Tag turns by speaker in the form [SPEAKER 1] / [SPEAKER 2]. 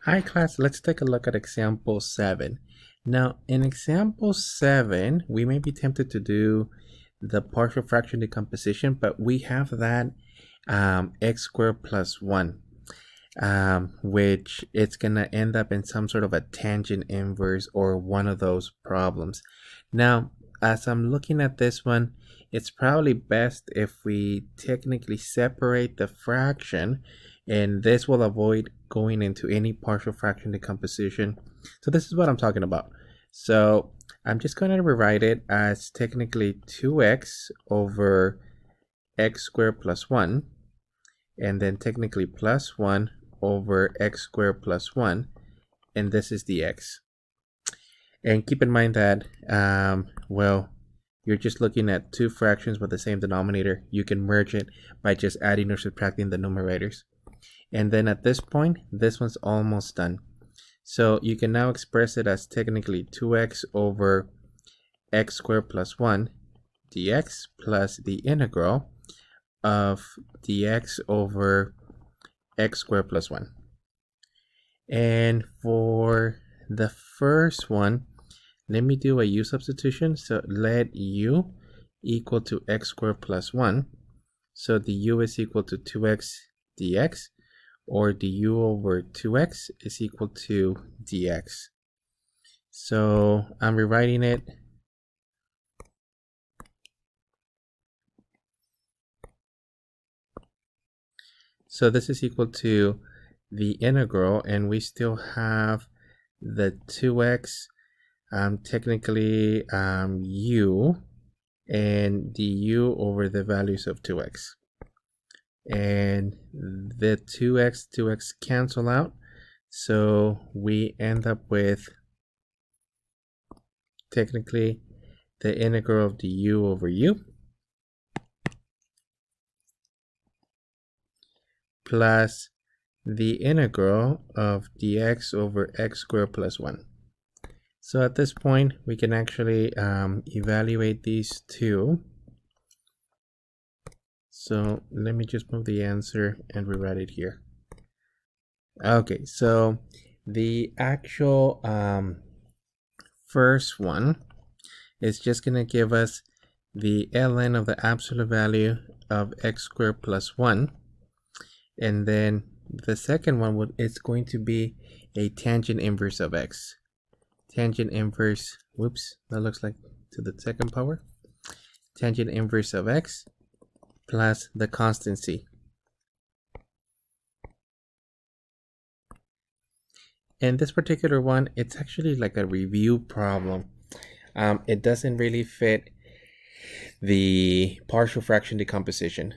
[SPEAKER 1] Hi class, let's take a look at example 7. Now, in example 7, we may be tempted to do the partial fraction decomposition, but we have that x squared plus 1, which it's going to end up in some sort of a tangent inverse or one of those problems. Now, as I'm looking at this one, it's probably best if we technically separate the fraction, and this will avoid going into any partial fraction decomposition. So this is what I'm talking about. So I'm just going to rewrite it as technically 2x over x squared plus 1, and then technically plus 1 over x squared plus 1, and this is the x. And keep in mind that, well, you're just looking at two fractions with the same denominator. You can merge it by just adding or subtracting the numerators. And then at this point, this one's almost done. So you can now express it as technically 2x over x squared plus 1 dx plus the integral of dx over x squared plus 1. And for the first one, let me do a u substitution. So let u equal to x squared plus 1. So the u is equal to 2x dx, or du over 2x is equal to dx. So I'm rewriting it. So this is equal to the integral, and we still have the 2x, technically u, and du over the values of 2x. And the 2x cancel out, so we end up with technically the integral of du over u plus the integral of dx over x squared plus 1. So at this point, we can actually evaluate these two. So let me just move the answer and rewrite it here. Okay, so the actual first one is just going to give us the ln of the absolute value of x squared plus 1. And then the second one is going to be a tangent inverse of x. Tangent inverse, whoops, that looks like to the second power. Tangent inverse of x plus the constant c. And this particular one, it's actually like a review problem. It doesn't really fit the partial fraction decomposition.